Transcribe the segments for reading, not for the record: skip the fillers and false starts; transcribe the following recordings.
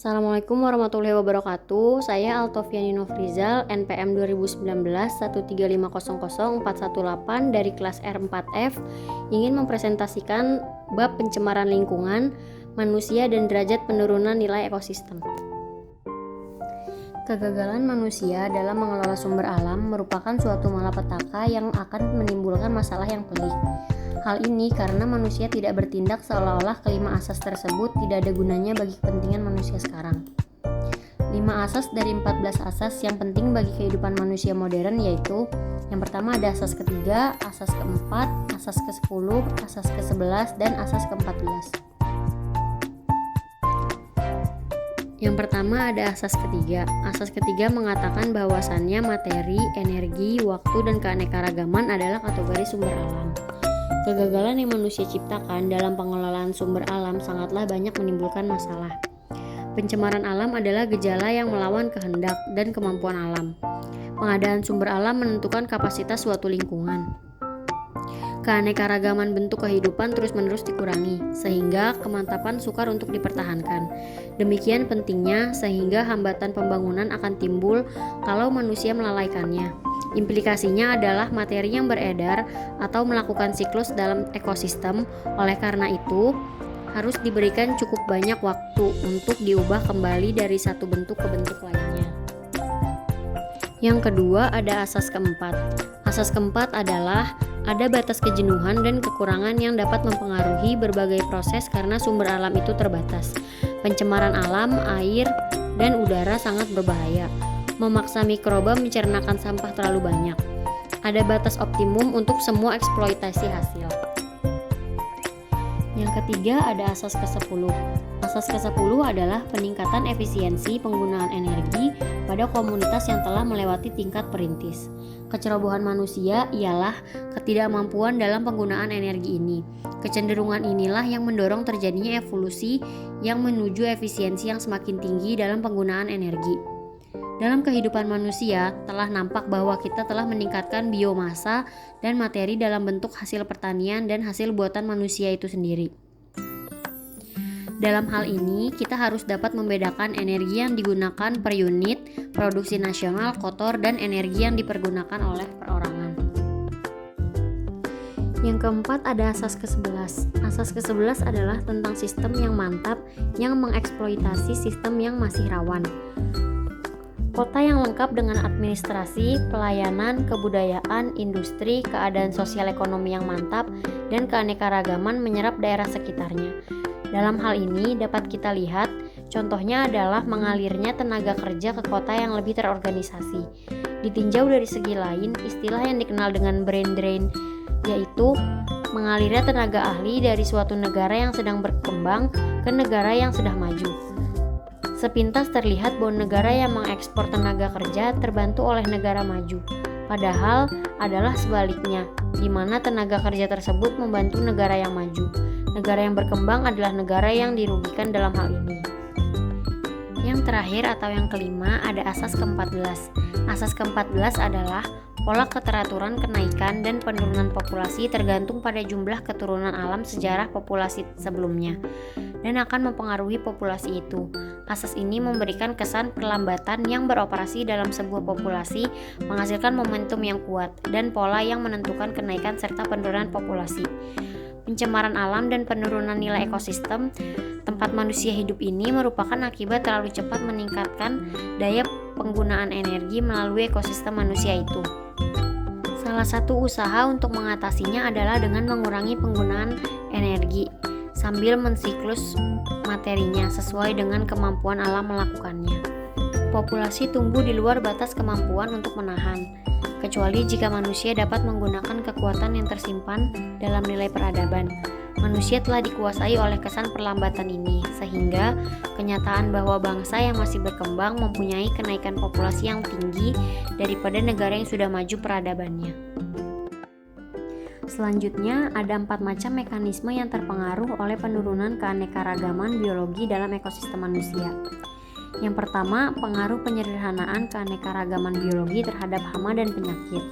Assalamualaikum warahmatullahi wabarakatuh. Saya Altofiani Nofrizal, NPM 2019 135000418 dari kelas R4F, ingin mempresentasikan bab pencemaran lingkungan, manusia dan derajat penurunan nilai ekosistem. Kegagalan manusia dalam mengelola sumber alam merupakan suatu malapetaka yang akan menimbulkan masalah yang pelik. Hal ini karena manusia tidak bertindak seolah-olah kelima asas tersebut tidak ada gunanya bagi kepentingan manusia sekarang. 5 asas dari 14 asas yang penting bagi kehidupan manusia modern yaitu: yang pertama ada asas ketiga, asas keempat, asas ke-10, asas ke-11, dan asas ke-14. Yang pertama ada asas ketiga. Asas ketiga mengatakan bahwasannya materi, energi, waktu, dan keanekaragaman adalah kategori sumber alam. Kegagalan yang manusia ciptakan dalam pengelolaan sumber alam sangatlah banyak menimbulkan masalah. Pencemaran alam adalah gejala yang melawan kehendak dan kemampuan alam. Pengadaan sumber alam menentukan kapasitas suatu lingkungan. Keanekaragaman bentuk kehidupan terus-menerus dikurangi, sehingga kemantapan sukar untuk dipertahankan. Demikian pentingnya sehingga hambatan pembangunan akan timbul kalau manusia melalaikannya. Implikasinya adalah materi yang beredar atau melakukan siklus dalam ekosistem. Oleh karena itu, harus diberikan cukup banyak waktu untuk diubah kembali dari satu bentuk ke bentuk lainnya. Yang kedua ada asas keempat. Asas keempat adalah ada batas kejenuhan dan kekurangan yang dapat mempengaruhi berbagai proses karena sumber alam itu terbatas. Pencemaran alam, air, dan udara sangat berbahaya. Memaksa mikroba mencernakan sampah terlalu banyak. Ada batas optimum untuk semua eksploitasi hasil. Yang ketiga ada asas ke-10. Asas ke-10 adalah peningkatan efisiensi penggunaan energi pada komunitas yang telah melewati tingkat perintis. Kecerobohan manusia ialah ketidakmampuan dalam penggunaan energi ini. Kecenderungan inilah yang mendorong terjadinya evolusi yang menuju efisiensi yang semakin tinggi dalam penggunaan energi. Dalam kehidupan manusia, telah nampak bahwa kita telah meningkatkan biomasa dan materi dalam bentuk hasil pertanian dan hasil buatan manusia itu sendiri. Dalam hal ini, kita harus dapat membedakan energi yang digunakan per unit, produksi nasional, kotor, dan energi yang dipergunakan oleh perorangan. Yang keempat ada asas ke-11. Asas ke-11 adalah tentang sistem yang mantap yang mengeksploitasi sistem yang masih rawan. Kota yang lengkap dengan administrasi, pelayanan, kebudayaan, industri, keadaan sosial ekonomi yang mantap, dan keanekaragaman menyerap daerah sekitarnya. Dalam hal ini dapat kita lihat, contohnya adalah mengalirnya tenaga kerja ke kota yang lebih terorganisasi. Ditinjau dari segi lain, istilah yang dikenal dengan brain drain, yaitu mengalirnya tenaga ahli dari suatu negara yang sedang berkembang ke negara yang sudah maju. Sepintas terlihat bahwa negara yang mengekspor tenaga kerja terbantu oleh negara maju. Padahal adalah sebaliknya, di mana tenaga kerja tersebut membantu negara yang maju. Negara yang berkembang adalah negara yang dirugikan dalam hal ini. Yang terakhir atau yang kelima ada asas ke-14. Asas ke-14 adalah pola keteraturan kenaikan dan penurunan populasi tergantung pada jumlah keturunan alam sejarah populasi sebelumnya dan akan mempengaruhi populasi itu. Asas ini memberikan kesan perlambatan yang beroperasi dalam sebuah populasi, menghasilkan momentum yang kuat dan pola yang menentukan kenaikan serta penurunan populasi. Pencemaran alam dan penurunan nilai ekosistem tempat manusia hidup ini merupakan akibat terlalu cepat meningkatkan daya penggunaan energi melalui ekosistem manusia itu. Salah satu usaha untuk mengatasinya adalah dengan mengurangi penggunaan energi sambil mensiklus materinya sesuai dengan kemampuan alam melakukannya. Populasi tumbuh di luar batas kemampuan untuk menahan, kecuali jika manusia dapat menggunakan kekuatan yang tersimpan dalam nilai peradaban. Manusia telah dikuasai oleh kesan perlambatan ini, sehingga kenyataan bahwa bangsa yang masih berkembang mempunyai kenaikan populasi yang tinggi daripada negara yang sudah maju peradabannya. Selanjutnya, ada 4 macam mekanisme yang terpengaruh oleh penurunan keanekaragaman biologi dalam ekosistem manusia. Yang pertama, pengaruh penyederhanaan keanekaragaman biologi terhadap hama dan penyakit.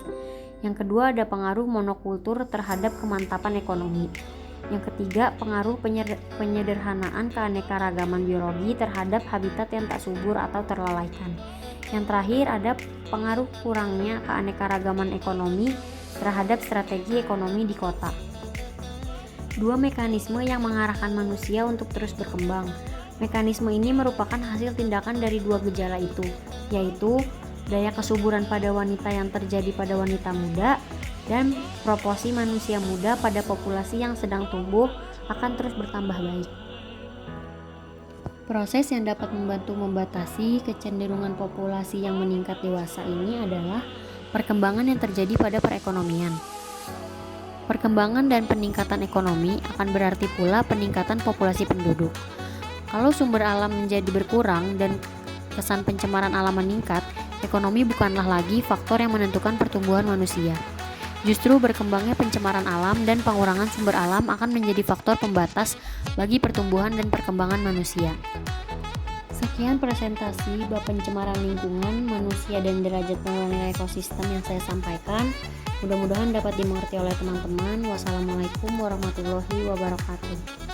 Yang kedua, ada pengaruh monokultur terhadap kemantapan ekonomi. Yang ketiga, pengaruh penyederhanaan keanekaragaman biologi terhadap habitat yang tak subur atau terlalaikan. Yang terakhir, ada pengaruh kurangnya keanekaragaman ekonomi terhadap strategi ekonomi di kota. Dua mekanisme yang mengarahkan manusia untuk terus berkembang. Mekanisme ini merupakan hasil tindakan dari dua gejala itu, yaitu daya kesuburan pada wanita yang terjadi pada wanita muda dan proporsi manusia muda pada populasi yang sedang tumbuh akan terus bertambah baik. Proses yang dapat membantu membatasi kecenderungan populasi yang meningkat dewasa ini adalah perkembangan yang terjadi pada perekonomian. Perkembangan dan peningkatan ekonomi akan berarti pula peningkatan populasi penduduk. Kalau sumber alam menjadi berkurang dan kesan pencemaran alam meningkat, ekonomi bukanlah lagi faktor yang menentukan pertumbuhan manusia. Justru berkembangnya pencemaran alam dan pengurangan sumber alam akan menjadi faktor pembatas bagi pertumbuhan dan perkembangan manusia. Sekian presentasi bab pencemaran lingkungan, manusia dan derajat pengelolaan ekosistem yang saya sampaikan. Mudah-mudahan dapat dimengerti oleh teman-teman. Wassalamualaikum warahmatullahi wabarakatuh.